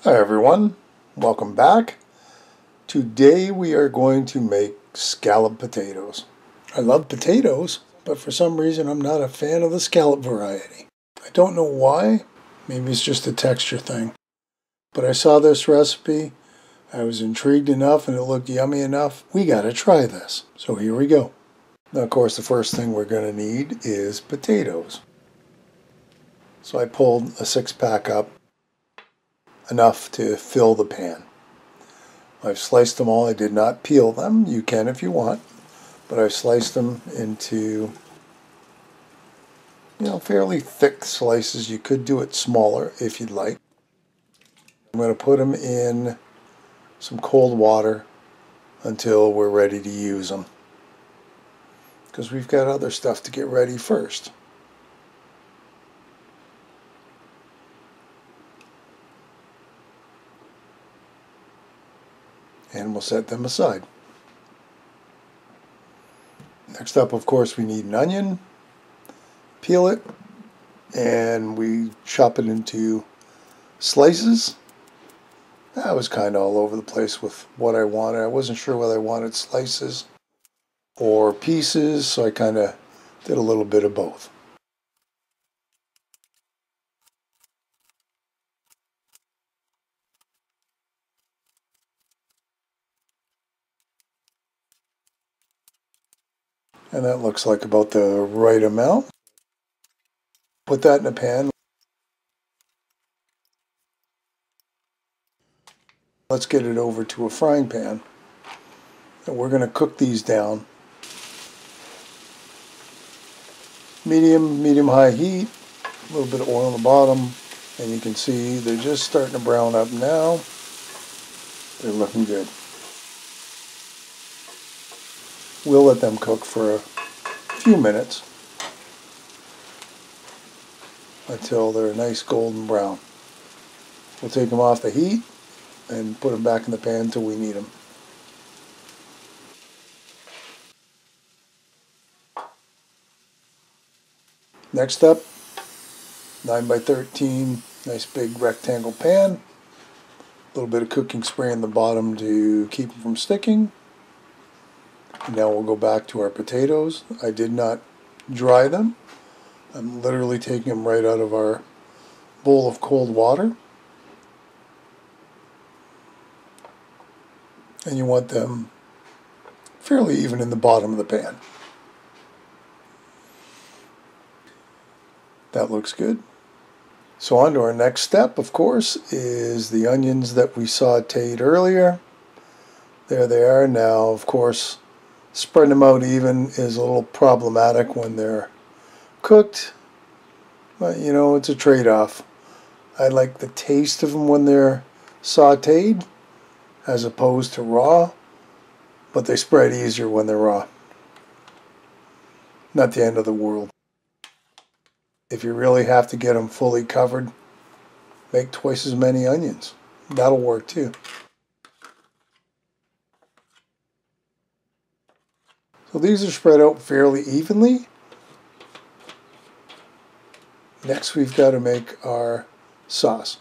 Hi everyone, welcome back. Today we are going to make scalloped potatoes. I love potatoes, but for some reason I'm not a fan of the scallop variety. I don't know why, maybe it's just a texture thing. But I saw this recipe, I was intrigued enough and it looked yummy enough, we gotta try this. So here we go. Now of course the first thing we're gonna need is potatoes. So I pulled a 6-pack up, enough to fill the pan. I've sliced them all. I did not peel them. You can if you want. But I've sliced them into, fairly thick slices. You could do it smaller if you'd like. I'm going to put them in some cold water until we're ready to use them, because we've got other stuff to get ready first. And we'll set them aside. Next up, of course, we need an onion. Peel it, and we chop it into slices. I was kind of all over the place with what I wanted. I wasn't sure whether I wanted slices or pieces, so I kind of did a little bit of both. And that looks like about the right amount. Put that in a pan. Let's get it over to a frying pan. And we're going to cook these down. Medium-high heat. A little bit of oil on the bottom. And you can see they're just starting to brown up now. They're looking good. We'll let them cook for a few minutes until they're a nice golden brown. We'll take them off the heat and put them back in the pan until we need them. Next up, 9x13, nice big rectangle pan. A little bit of cooking spray in the bottom to keep them from sticking. Now we'll go back to our potatoes. I did not dry them. I'm literally taking them right out of our bowl of cold water. And you want them fairly even in the bottom of the pan. That looks good. So on to our next step, of course, is the onions that we sauteed earlier. There they are. Now, of course, spreading them out even is a little problematic when they're cooked. But, it's a trade-off. I like the taste of them when they're sauteed as opposed to raw, but they spread easier when they're raw. Not the end of the world. If you really have to get them fully covered, make twice as many onions. That'll work too. So these are spread out fairly evenly. Next we've got to make our sauce.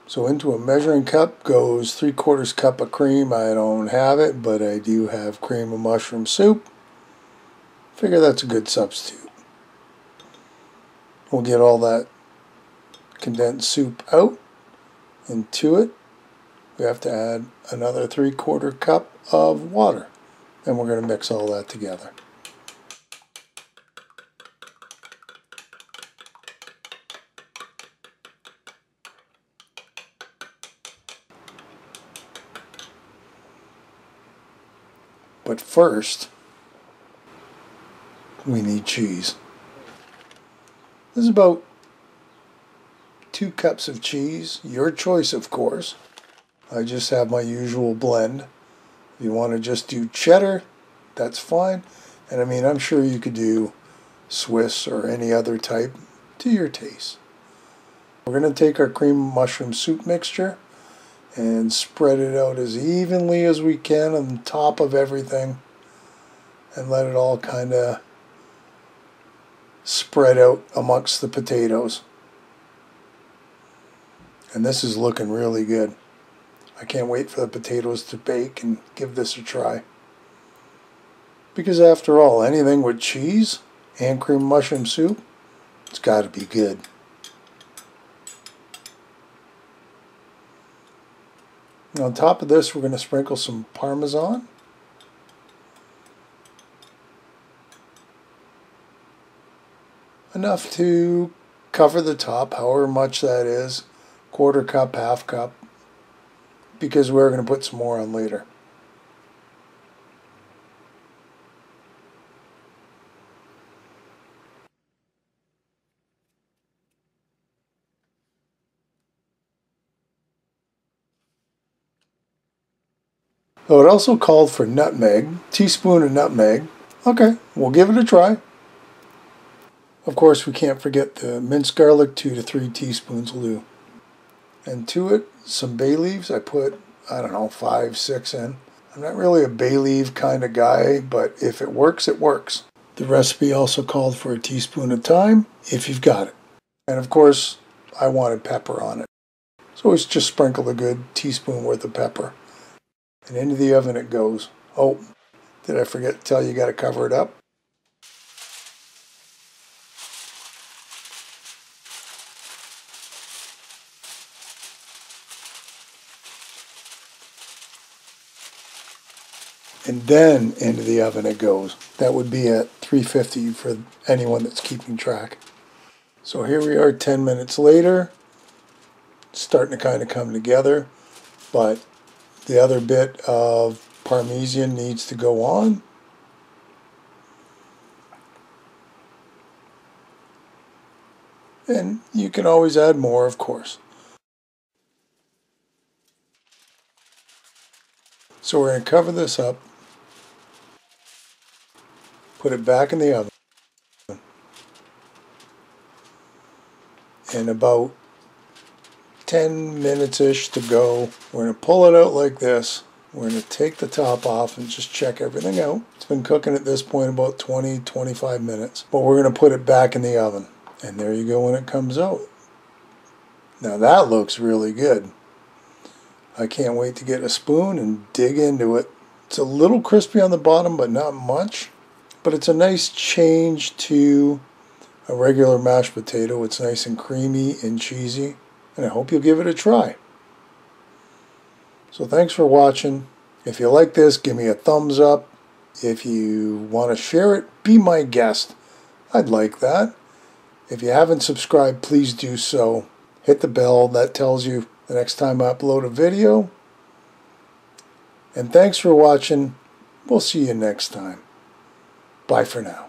So into a measuring cup goes 3/4 cup of cream. I don't have it, but I do have cream of mushroom soup. Figure that's a good substitute. We'll get all that condensed soup out into it. We have to add another 3/4 cup of water. And we're going to mix all that together. But first, we need cheese. This is about 2 cups of cheese. Your choice, of course. I just have my usual blend. If you want to just do cheddar, that's fine. And I mean, I'm sure you could do Swiss or any other type to your taste. We're going to take our cream mushroom soup mixture and spread it out as evenly as we can on top of everything and let it all kind of spread out amongst the potatoes. And this is looking really good. I can't wait for the potatoes to bake and give this a try. Because after all, anything with cheese and cream mushroom soup, it's got to be good. And on top of this, we're going to sprinkle some Parmesan. Enough to cover the top, however much that is. 1/4 cup, 1/2 cup. Because we're going to put some more on later. So it also called for nutmeg, teaspoon of nutmeg. Okay, we'll give it a try. Of course, we can't forget the minced garlic, 2 to 3 teaspoons will do. And to it, some bay leaves. I put, I don't know, 5, 6 in. I'm not really a bay leaf kind of guy, but if it works, it works. The recipe also called for a teaspoon of thyme, if you've got it. And of course, I wanted pepper on it. So always just sprinkle a good teaspoon worth of pepper. And into the oven it goes. Oh, did I forget to tell you, you got to cover it up? And then into the oven it goes. That would be at 350 for anyone that's keeping track. So here we are 10 minutes later. It's starting to kind of come together, but the other bit of Parmesan needs to go on. And you can always add more, of course. So we're going to cover this up, put it back in the oven, and about 10 minutes-ish to go. We're going to pull it out like this. We're going to take the top off and just check everything out. It's been cooking at this point about 20-25 minutes. But we're going to put it back in the oven. And there you go when it comes out. Now that looks really good. I can't wait to get a spoon and dig into it. It's a little crispy on the bottom, but not much. But it's a nice change to a regular mashed potato. It's nice and creamy and cheesy. And I hope you'll give it a try. So thanks for watching. If you like this, give me a thumbs up. If you want to share it, be my guest. I'd like that. If you haven't subscribed, please do so. Hit the bell. That tells you the next time I upload a video. And thanks for watching. We'll see you next time. Bye for now.